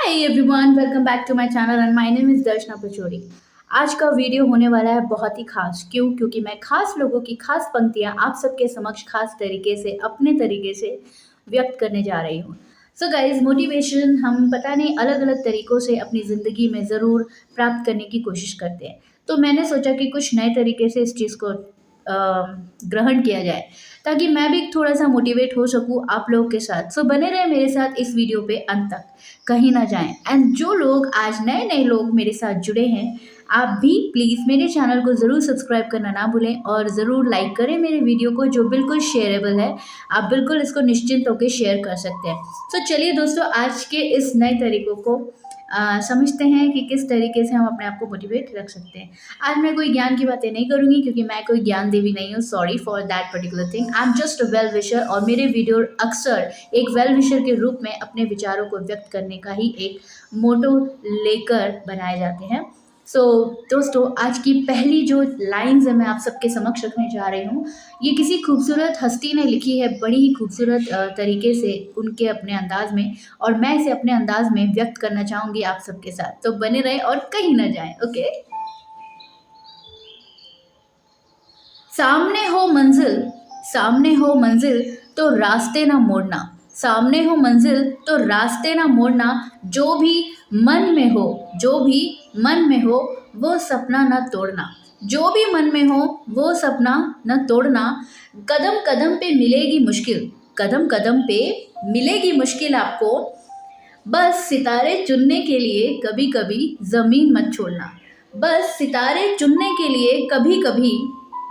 Hi everyone, welcome back to my channel and my name is Darshana Pachauri. आज का video होने वाला है बहुत ही खास। क्योंकि मैं खास लोगों की खास पंक्तियां आप सबके समक्ष खास तरीके से अपने तरीके से व्यक्त करने जा रही हूँ। सो गाइज, मोटिवेशन हम पता नहीं अलग अलग तरीक़ों से अपनी ज़िंदगी में ज़रूर प्राप्त करने की कोशिश करते हैं। तो मैंने सोचा कि कुछ नए तरीके से इस चीज़ को ग्रहण किया जाए ताकि मैं भी थोड़ा सा मोटिवेट हो सकूँ आप लोगों के साथ। सो बने रहे मेरे साथ इस वीडियो पे अंत तक, कहीं ना जाएं। एंड जो लोग आज नए नए लोग मेरे साथ जुड़े हैं, आप भी प्लीज़ मेरे चैनल को ज़रूर सब्सक्राइब करना ना भूलें और ज़रूर लाइक करें मेरे वीडियो को, जो बिल्कुल शेयरेबल है। आप बिल्कुल इसको निश्चिंत होकर शेयर कर सकते हैं। तो चलिए दोस्तों, आज के इस नए तरीक़ों को समझते हैं कि किस तरीके से हम अपने आप को मोटिवेट रख सकते हैं। आज मैं कोई ज्ञान की बातें नहीं करूँगी क्योंकि मैं कोई ज्ञान देवी नहीं हूँ। Sorry for that particular thing. I am just a well wisher और मेरे वीडियो अक्सर एक वेल विशर के रूप में अपने विचारों को व्यक्त करने का ही एक मोटो लेकर बनाए जाते हैं। सो दोस्तों, आज की पहली जो लाइन्स है मैं आप सबके समक्ष रखने जा रही हूँ। ये किसी खूबसूरत हस्ती ने लिखी है, बड़ी ही खूबसूरत तरीके से उनके अपने अंदाज में, और मैं इसे अपने अंदाज में व्यक्त करना चाहूँगी आप सबके साथ। तो बने रहें और कहीं ना जाएं। ओके। सामने हो मंजिल तो रास्ते ना मोड़ना। सामने हो मंजिल तो रास्ते ना मोड़ना। जो भी मन में हो वो सपना न तोड़ना। जो भी मन में हो वो सपना न तोड़ना। कदम कदम पे मिलेगी मुश्किल आपको। बस सितारे चुनने के लिए कभी कभी ज़मीन मत छोड़ना। बस सितारे चुनने के लिए कभी कभी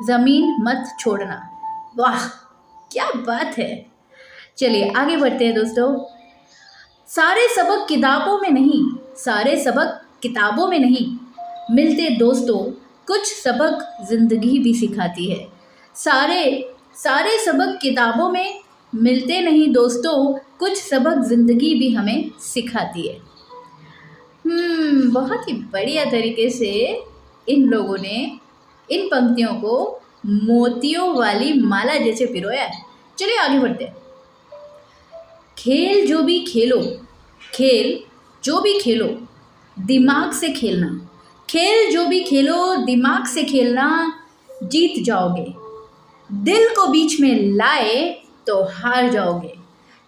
ज़मीन मत छोड़ना। वाह, क्या बात है। चलिए आगे बढ़ते हैं दोस्तों। सारे सबक किताबों में नहीं मिलते दोस्तों, कुछ सबक ज़िंदगी भी सिखाती है। सारे सबक किताबों में मिलते नहीं दोस्तों, कुछ सबक ज़िंदगी भी हमें सिखाती है। बहुत ही बढ़िया तरीके से इन लोगों ने इन पंक्तियों को मोतियों वाली माला जैसे पिरोया है। चलिए आगे बढ़ते हैं। खेल जो भी खेलो दिमाग से खेलना। खेल जो भी खेलो दिमाग से खेलना, जीत जाओगे। दिल को बीच में लाए तो हार जाओगे।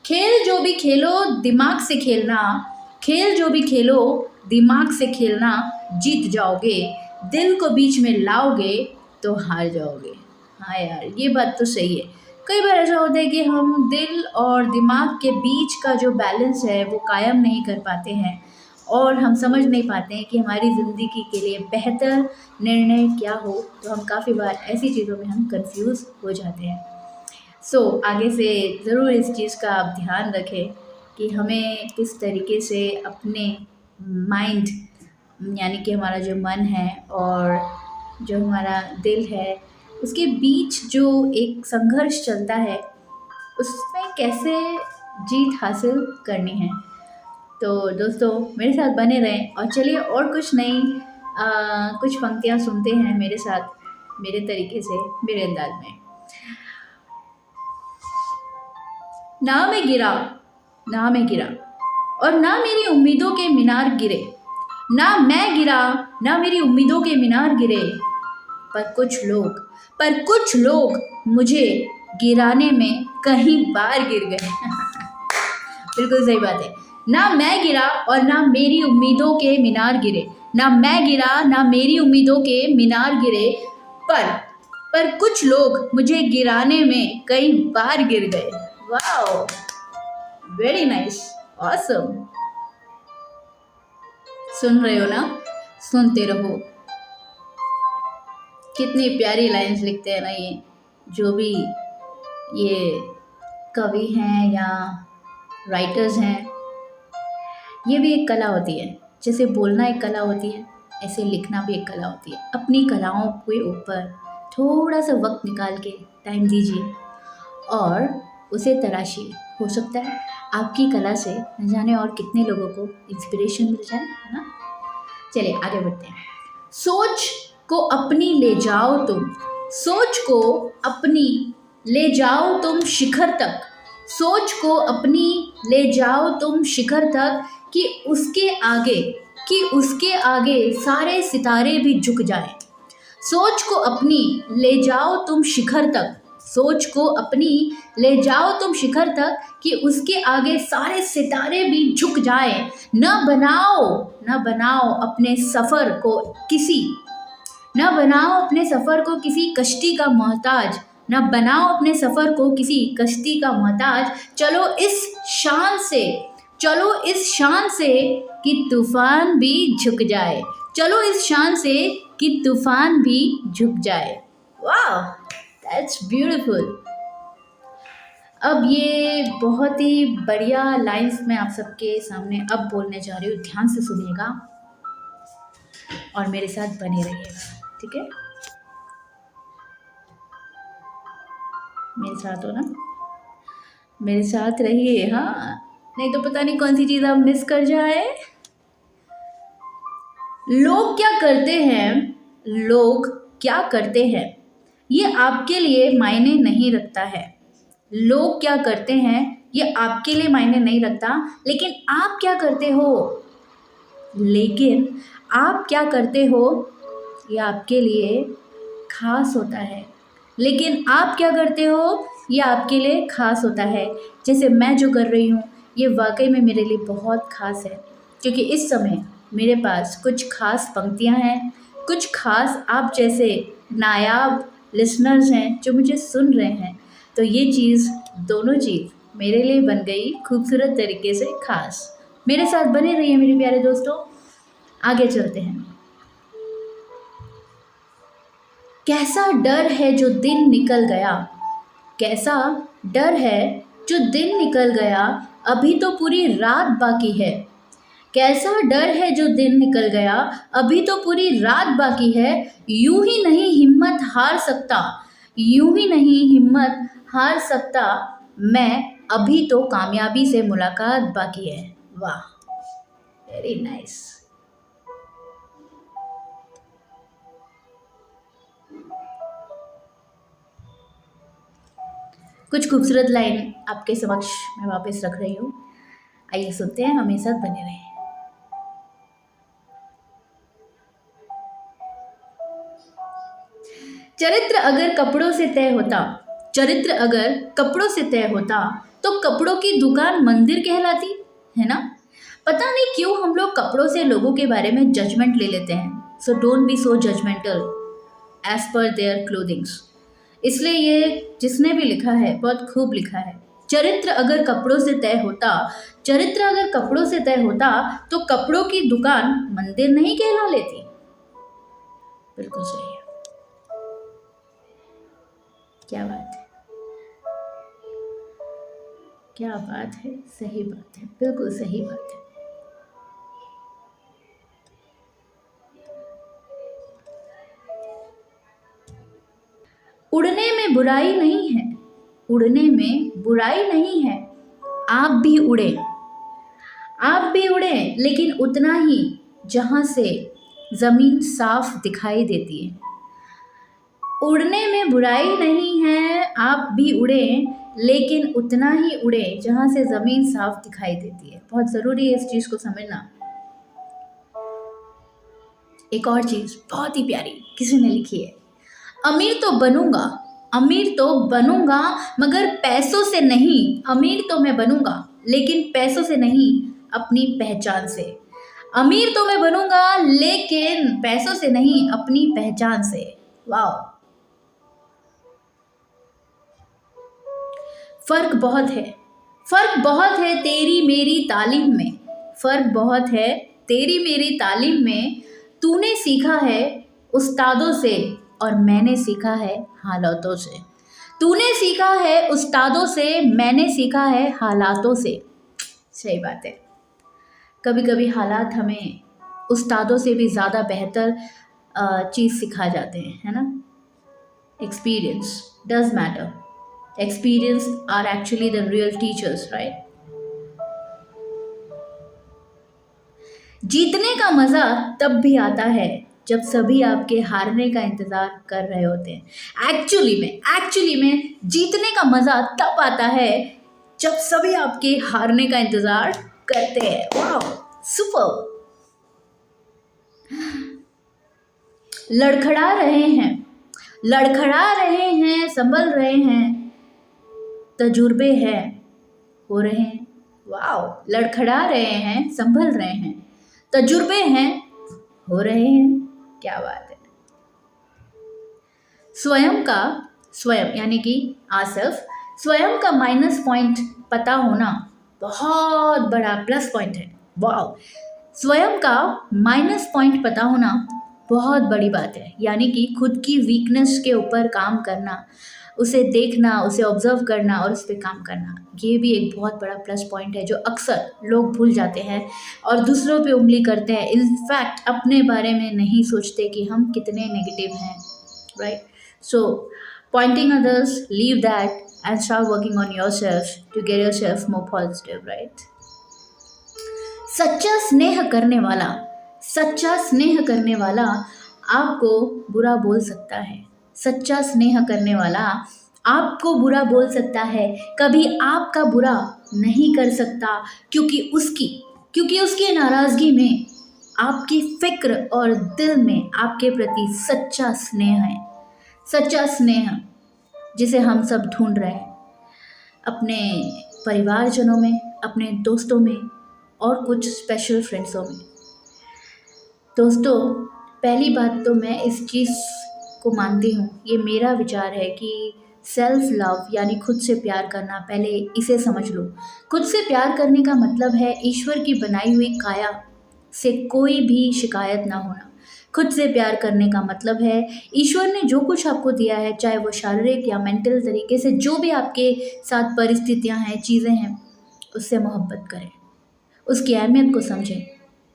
खेल जो भी खेलो दिमाग से खेलना। खेल जो भी खेलो दिमाग से खेलना, जीत जाओगे। दिल को बीच में लाओगे तो हार जाओगे। हाँ यार, ये बात तो सही है। कई बार ऐसा होता है कि हम दिल और दिमाग के बीच का जो बैलेंस है वो कायम नहीं कर पाते हैं और हम समझ नहीं पाते हैं कि हमारी ज़िंदगी के लिए बेहतर निर्णय क्या हो। तो हम काफ़ी बार ऐसी चीज़ों में हम कंफ्यूज हो जाते हैं। सो आगे से ज़रूर इस चीज़ का आप ध्यान रखें कि हमें किस तरीके से अपने माइंड, यानी कि हमारा जो मन है और जो हमारा दिल है, उसके बीच जो एक संघर्ष चलता है, उसमें कैसे जीत हासिल करनी है। तो दोस्तों मेरे साथ बने रहें और चलिए और कुछ पंक्तियाँ सुनते हैं मेरे साथ, मेरे तरीके से, मेरे अंदाज में। ना मैं गिरा और ना मेरी उम्मीदों के मीनार गिरे। ना मैं गिरा ना मेरी उम्मीदों के मीनार गिरे, पर कुछ लोग मुझे गिराने में कहीं बार गिर गए। बिल्कुल सही बात है। ना मैं गिरा और ना मेरी उम्मीदों के मीनार गिरे। ना मैं गिरा ना मेरी उम्मीदों के मीनार गिरे, पर कुछ लोग मुझे गिराने में कई बार गिर गए। Wow, very nice, awesome. सुन रहे हो ना? सुनते रहो। कितनी प्यारी लाइंस लिखते हैं ना ये, जो भी ये कवि हैं या राइटर्स हैं। ये भी एक कला होती है। जैसे बोलना एक कला होती है, ऐसे लिखना भी एक कला होती है। अपनी कलाओं के ऊपर थोड़ा सा वक्त निकाल के टाइम दीजिए और उसे तराशिए। हो सकता है आपकी कला से न जाने और कितने लोगों को इंस्पिरेशन मिल जाए, है ना। चलिए आगे बढ़ते हैं। सोच को अपनी ले जाओ तुम शिखर तक। सोच को अपनी ले जाओ तुम शिखर तक कि उसके आगे सारे सितारे भी झुक जाएं। सोच को अपनी ले जाओ तुम शिखर तक, सोच को अपनी ले जाओ तुम शिखर तक कि उसके आगे सारे सितारे भी झुक जाएं। न बनाओ अपने सफ़र को किसी कश्ती का मोहताज, न बनाओ अपने सफ़र को किसी कश्ती का मोहताज। चलो इस शान से कि तूफान भी झुक जाए, चलो इस शान से कि तूफान भी झुक जाए। वाह, दैट्स ब्यूटीफुल। अब ये बहुत ही बढ़िया लाइंस मैं आप सबके सामने अब बोलने जा रही हूँ, ध्यान से सुनिएगा और मेरे साथ बने रहिएगा, ठीक है? मेरे साथ हो ना, मेरे साथ रहिए, हाँ, नहीं तो पता नहीं कौन सी चीज़ आप मिस कर जाए। लोग क्या करते हैं ये आपके लिए मायने नहीं रखता है। लोग क्या करते हैं ये आपके लिए मायने नहीं रखता, लेकिन आप क्या करते हो ये आपके लिए खास होता है। लेकिन आप क्या करते हो ये आपके लिए खास होता है। जैसे मैं जो कर रही हूँ ये वाकई में मेरे लिए बहुत खास है, क्योंकि इस समय मेरे पास कुछ खास पंक्तियाँ हैं, कुछ खास आप जैसे नायाब लिसनर्स हैं जो मुझे सुन रहे हैं। तो ये दोनों चीज़ मेरे लिए बन गई खूबसूरत तरीके से खास। मेरे साथ बने रहिए मेरे प्यारे दोस्तों, आगे चलते हैं। कैसा डर है जो दिन निकल गया, कैसा डर है जो दिन निकल गया, अभी तो पूरी रात बाकी है। कैसा डर है जो दिन निकल गया, अभी तो पूरी रात बाकी है। यूं ही नहीं हिम्मत हार सकता मैं, अभी तो कामयाबी से मुलाकात बाकी है। वाह, वेरी नाइस। कुछ खूबसूरत लाइन आपके समक्ष मैं वापस रख रही हूँ, आइए सुनते हैं, हमें साथ बने रहें। चरित्र अगर कपड़ों से तय होता तो कपड़ों की दुकान मंदिर कहलाती है ना। पता नहीं क्यों हम लोग कपड़ों से लोगों के बारे में जजमेंट ले लेते हैं। So don't be so judgemental as per their clothings. इसलिए ये जिसने भी लिखा है बहुत खूब लिखा है। चरित्र अगर कपड़ों से तय होता तो कपड़ों की दुकान मंदिर नहीं कहला लेती। बिल्कुल सही है, क्या बात है, सही बात है, बिल्कुल सही बात है। उड़ने में बुराई नहीं है, आप भी उड़े लेकिन उतना ही जहां से जमीन साफ दिखाई देती है। उड़ने में बुराई नहीं है, आप भी उड़े लेकिन उतना ही उड़े जहां से जमीन साफ दिखाई देती है। बहुत जरूरी है इस चीज को समझना। एक और चीज बहुत ही प्यारी किसी ने लिखी है, अमीर तो बनूंगा मगर पैसों से नहीं। अमीर तो मैं बनूंगा लेकिन पैसों से नहीं, अपनी पहचान से। अमीर तो मैं बनूंगा लेकिन पैसों से नहीं, अपनी पहचान से। वाह, फर्क बहुत है तेरी मेरी तालीम में। तूने सीखा है उस्तादों से और मैंने सीखा है हालातों से। तूने सीखा है उस्तादों से, मैंने सीखा है हालातों से। सही बात है, कभी कभी हालात हमें उस्तादों से भी ज़्यादा बेहतर चीज़ सिखा जाते हैं, है ना। Experience does matter, experience are actually the real teachers, right? जीतने का मजा तब भी आता है जब सभी आपके हारने का इंतजार कर रहे होते हैं। एक्चुअली में जीतने का मजा तब आता है जब सभी आपके हारने का इंतजार करते हैं। वाह, सुपर। लड़खड़ा रहे हैं, लड़खड़ा रहे हैं, संभल रहे हैं, तजुर्बे हैं, हो रहे हैं। वाह, लड़खड़ा रहे हैं, संभल रहे हैं, तजुर्बे हैं, हो रहे हैं। क्या बात है। स्वयं का, स्वयं यानी कि आसफ, स्वयं का माइनस पॉइंट पता होना बहुत बड़ा प्लस पॉइंट है। वाह, स्वयं का माइनस पॉइंट पता होना बहुत बड़ी बात है। यानी कि खुद की वीकनेस के ऊपर काम करना, उसे देखना, उसे ऑब्जर्व करना और उस पर काम करना, ये भी एक बहुत बड़ा प्लस पॉइंट है जो अक्सर लोग भूल जाते हैं और दूसरों पे उंगली करते हैं। इनफैक्ट अपने बारे में नहीं सोचते कि हम कितने नेगेटिव हैं, right. So pointing others, leave that and start working on yourself to get yourself more positive, right? सच्चा स्नेह करने वाला, सच्चा स्नेह करने वाला आपको बुरा बोल सकता है। सच्चा स्नेह करने वाला आपको बुरा बोल सकता है, कभी आपका बुरा नहीं कर सकता, क्योंकि उसकी नाराज़गी में आपकी फिक्र और दिल में आपके प्रति सच्चा स्नेह है। सच्चा स्नेह जिसे हम सब ढूंढ रहे हैं अपने परिवारजनों में, अपने दोस्तों में और कुछ स्पेशल फ्रेंड्सों में। दोस्तों, पहली बात तो मैं इस चीज़ को मानती हूँ, ये मेरा विचार है कि सेल्फ लव यानी खुद से प्यार करना, पहले इसे समझ लो। खुद से प्यार करने का मतलब है ईश्वर की बनाई हुई काया से कोई भी शिकायत ना होना। खुद से प्यार करने का मतलब है ईश्वर ने जो कुछ आपको दिया है, चाहे वो शारीरिक या मेंटल तरीके से जो भी आपके साथ परिस्थितियां हैं, चीज़ें हैं, उससे मोहब्बत करें, उसकी अहमियत को समझें।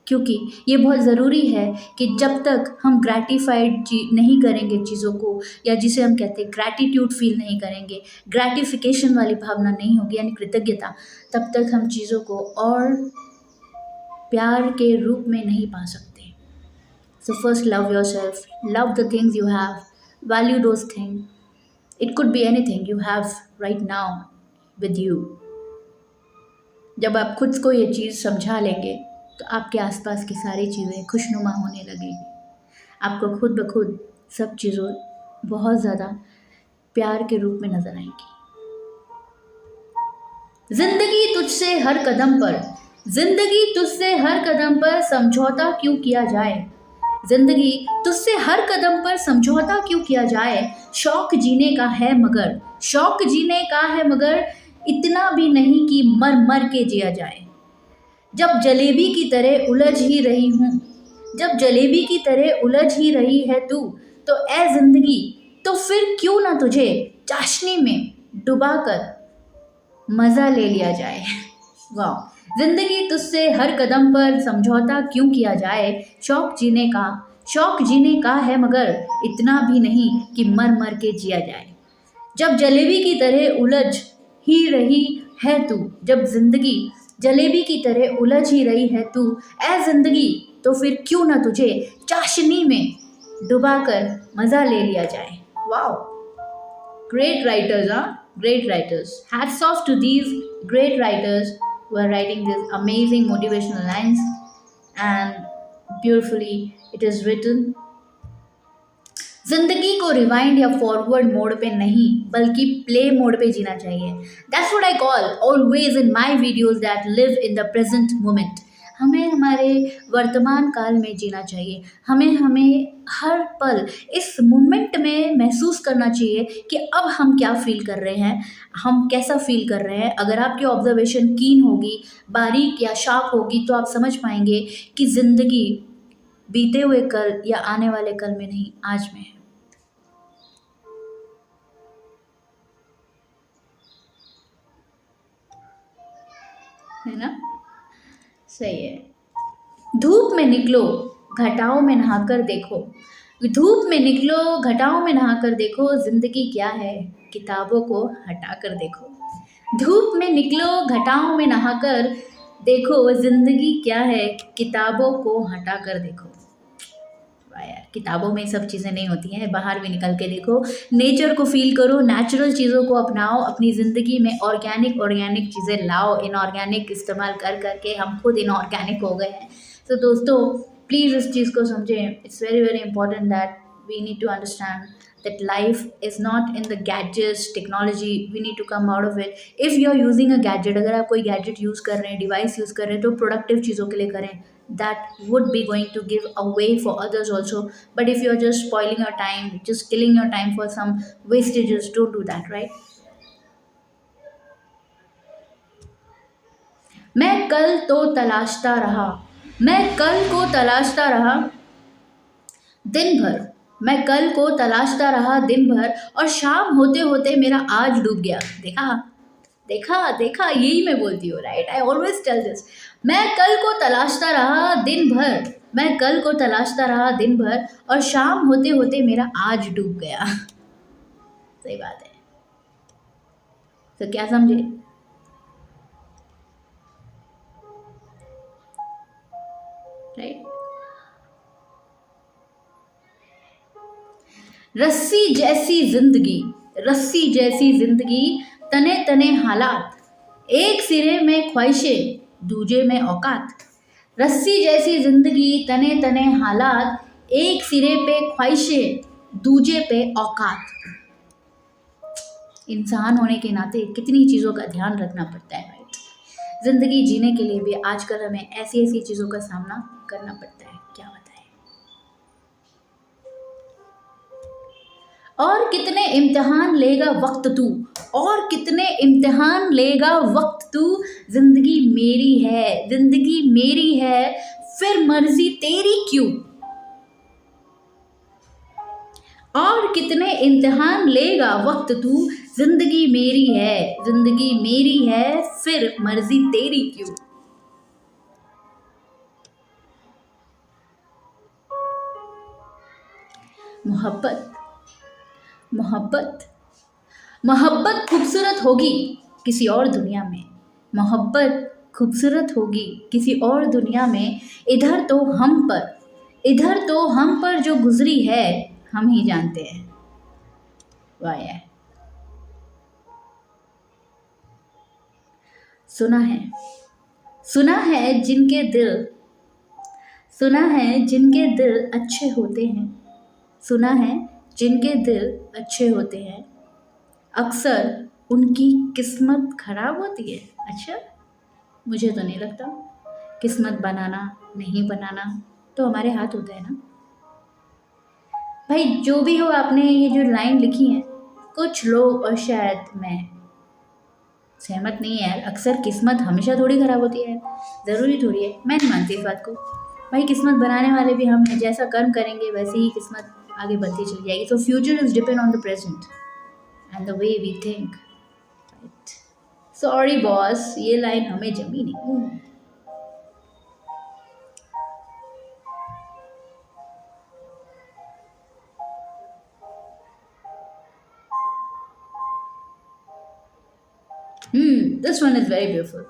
क्योंकि ये बहुत ज़रूरी है कि जब तक हम ग्रैटिफाइड नहीं करेंगे चीज़ों को, या जिसे हम कहते हैं ग्रैटिट्यूड फील नहीं करेंगे, ग्रैटिफिकेशन वाली भावना नहीं होगी यानी कृतज्ञता, तब तक हम चीज़ों को और प्यार के रूप में नहीं पा सकते। So first love yourself, love the things you have, value those things. It could be anything you have right now with you. जब आप खुद को ये चीज़ समझा लेंगे तो आपके आसपास की सारी चीज़ें खुशनुमा होने लगेगी। आपको खुद ब खुद सब चीज़ों बहुत ज़्यादा प्यार के रूप में नज़र आएंगी। जिंदगी तुझसे हर कदम पर, जिंदगी तुझसे हर कदम पर समझौता क्यों किया जाए, जिंदगी तुझसे हर कदम पर समझौता क्यों किया जाए, शौक जीने का है मगर, शौक जीने का है मगर इतना भी नहीं कि मर मर के जिया जाए। जब जलेबी की तरह उलझ ही रही हूँ, जब जलेबी की तरह उलझ ही रही है तू, तो ए जिंदगी तो फिर क्यों ना तुझे चाशनी में डुबाकर मज़ा ले लिया जाए। वाह, जिंदगी तुझसे हर कदम पर समझौता क्यों किया जाए, शौक जीने का है मगर इतना भी नहीं कि मर मर के जिया जाए। जब जलेबी की तरह उलझ ही रही है तू, जब जिंदगी जलेबी की तरह उलझ ही रही है तू, ऐ जिंदगी तो फिर क्यों ना तुझे चाशनी में डुबाकर मज़ा ले लिया जाए। Wow, great writers, great writers. Hats off to these great writers who are writing these amazing motivational lines, and beautifully it is written. जिंदगी को रिवाइंड या फॉरवर्ड मोड पे नहीं बल्कि प्ले मोड पे जीना चाहिए। That's what I call always in my videos that live in the present moment. हमें हमारे वर्तमान काल में जीना चाहिए। हमें हर पल इस मोमेंट में महसूस करना चाहिए कि अब हम क्या फील कर रहे हैं, हम कैसा फील कर रहे हैं। अगर आपकी ऑब्जर्वेशन कीन होगी, बारीक या शार्प होगी, तो आप समझ पाएंगे कि ज़िंदगी बीते हुए कल या आने वाले कल में नहीं, आज में है। है ना? सही है। धूप में निकलो, घटाओं में नहाकर देखो, धूप में निकलो, घटाओं में नहाकर देखो, जिंदगी क्या है, किताबों को हटाकर देखो। धूप में निकलो, घटाओं में नहाकर देखो, जिंदगी क्या है, किताबों को हटाकर देखो। वाह यार। किताबों में सब चीज़ें नहीं होती हैं, बाहर भी निकल के देखो, नेचर को फील करो, नेचुरल चीज़ों को अपनाओ अपनी ज़िंदगी में, ऑर्गेनिक ऑर्गेनिक चीज़ें लाओ, इनऑर्गेनिक इस्तेमाल कर करके हम खुद इनऑर्गेनिक हो गए हैं। तो दोस्तों प्लीज़ इस चीज़ को समझें, it's very very important that we need to understand that life is not in the gadgets technology, we need to come out of it. If you are using a gadget, अगर आप कोई gadget use कर रहे हैं, device use कर रहे हैं, तो प्रोडक्टिव चीज़ों के लिए करें, that would be going to give a way for others also. But if you are just spoiling your time, just killing your time for some wastages, don't do that, right? मैं कल तो तलाशता रहा, मैं कल को तलाशता रहा दिन भर, मैं कल को तलाशता रहा दिन भर, और शाम होते होते मेरा आज डूब गया। देखा देखा देखा, यही मैं बोलती हूँ, right? I always tell this, मैं कल को तलाशता रहा दिन भर, मैं कल को तलाशता रहा दिन भर, और शाम होते होते मेरा आज डूब गया। सही बात है। तो क्या समझे? राइट? रस्सी जैसी जिंदगी, रस्सी जैसी जिंदगी, तने तने हालात, एक सिरे में ख्वाहिशें, दूजे में औकात। रस्सी जैसी जिंदगी, तने तने हालात, एक सिरे पे ख्वाहिशें, दूजे पे औकात। इंसान होने के नाते कितनी चीज़ों का ध्यान रखना पड़ता है, राइट? जिंदगी जीने के लिए भी आजकल हमें ऐसी ऐसी चीज़ों का सामना करना पड़ता है, क्या बताएं। और कितने इम्तिहान लेगा वक्त तू, और कितने इम्तिहान लेगा वक्त तू, जिंदगी मेरी है, जिंदगी मेरी है, फिर मर्जी तेरी क्यों। और कितने इम्तिहान लेगा वक्त तू, जिंदगी मेरी है, जिंदगी मेरी है, फिर मर्जी तेरी क्यों। मोहब्बत मोहब्बत मोहब्बत खूबसूरत होगी किसी और दुनिया में, मोहब्बत खूबसूरत होगी किसी और दुनिया में, इधर तो हम पर, इधर तो हम पर जो गुजरी है हम ही जानते हैं। वाह यार। सुना है, सुना है जिनके दिल, सुना है जिनके दिल अच्छे होते हैं, सुना है जिनके दिल अच्छे होते हैं, अक्सर उनकी किस्मत खराब होती है। अच्छा, मुझे तो नहीं लगता। किस्मत बनाना नहीं बनाना तो हमारे हाथ होता है ना भाई। जो भी हो, आपने ये जो लाइन लिखी है, कुछ लोग और शायद मैं सहमत नहीं है यार। अक्सर किस्मत हमेशा थोड़ी खराब होती है, ज़रूरी थोड़ी है। मैं नहीं मानती इस बात को भाई। किस्मत बनाने वाले भी हम हैं, जैसा कर्म करेंगे वैसे ही किस्मत आगे बढ़ती चली जाएगी। तो future is depend on the present and the way we think, right? Sorry boss, ये लाइन हमें जमी नहीं। This one is very beautiful.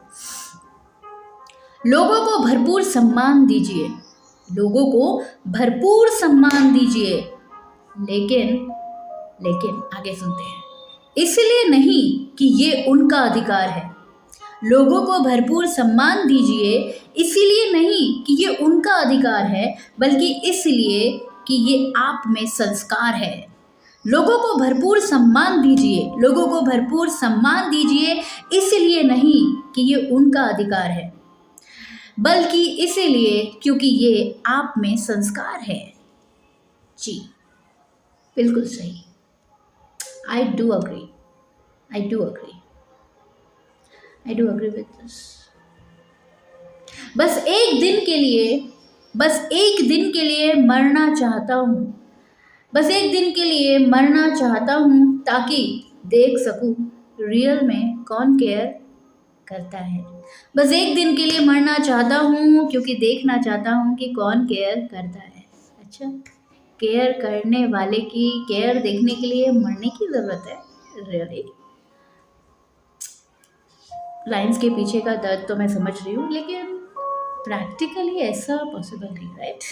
लोगों को भरपूर सम्मान दीजिए, लोगों को भरपूर सम्मान दीजिए, लेकिन लेकिन आगे सुनते हैं, इसलिए नहीं कि ये उनका अधिकार है। लोगों को भरपूर सम्मान दीजिए, इसीलिए नहीं कि ये उनका अधिकार है, बल्कि इसलिए कि ये आप में संस्कार है। लोगों को भरपूर सम्मान दीजिए, लोगों को भरपूर सम्मान दीजिए, इसलिए नहीं कि ये उनका अधिकार है, बल्कि इसीलिए क्योंकि ये आप में संस्कार है। जी, बिल्कुल सही। I do agree. I do agree. I do agree with this. बस एक दिन के लिए, बस एक दिन के लिए मरना चाहता हूँ, बस एक दिन के लिए मरना चाहता हूँ, ताकि देख सकूँ रियल में कौन केयर करता है। बस एक दिन के लिए मरना चाहता हूँ, क्योंकि देखना चाहता हूँ कि कौन केयर करता है। अच्छा, केयर करने वाले की केयर देखने के लिए मरने की ज़रूरत है? रियली? लाइंस के पीछे का दर्द तो मैं समझ रही हूँ, लेकिन प्रैक्टिकली ऐसा पॉसिबल नहीं, राइट?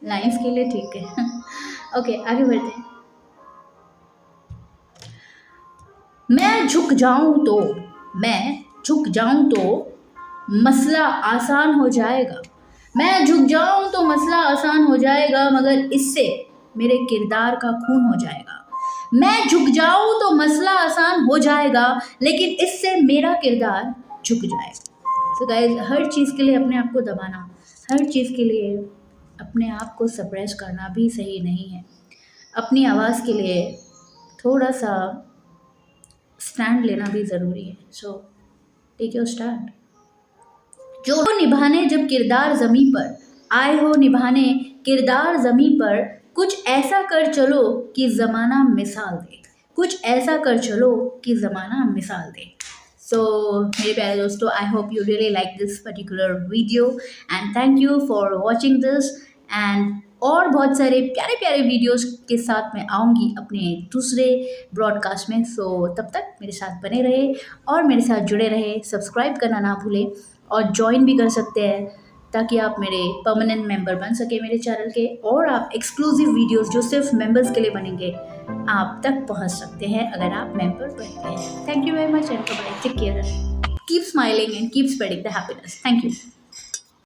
लाइन्स के लिए ठीक है। ओके, आगे बढ़ते हैं। मैं झुक जाऊं तो मैं झुक जाऊं तो मसला आसान हो जाएगा। मैं झुक जाऊं तो मसला आसान हो जाएगा, मगर इससे मेरे किरदार का खून हो जाएगा। मैं झुक जाऊं तो मसला आसान हो जाएगा, लेकिन इससे मेरा किरदार झुक जाएगा। सो गाइस, हर चीज़ के लिए अपने आप को दबाना, हर चीज़ के लिए अपने आप को सप्रेस करना भी सही नहीं है। अपनी आवाज़ के लिए थोड़ा सा स्टैंड लेना भी ज़रूरी है। So take your stand. जो निभाने जब किरदार ज़मीं पर आए हो, निभाने किरदार ज़मीं पर, कुछ ऐसा कर चलो कि ज़माना मिसाल दे। कुछ ऐसा कर चलो कि ज़माना मिसाल दे। सो मेरे प्यारे दोस्तों, I hope you really like this particular video and thank you for watching this. And और बहुत सारे प्यारे प्यारे वीडियोस के साथ मैं आऊँगी अपने दूसरे ब्रॉडकास्ट में। सो तब तक मेरे साथ बने रहे और मेरे साथ जुड़े रहे। सब्सक्राइब करना ना भूलें और ज्वाइन भी कर सकते हैं, ताकि आप मेरे परमानेंट मेंबर बन सके मेरे चैनल के, और आप एक्सक्लूसिव वीडियोस जो सिर्फ मेंबर्स के लिए बनेंगे आप तक पहुंच सकते हैं अगर आप मेंबर बनते हैं। Thank you very much and bye, take care, keep smiling and keep spreading the happiness. Thank you.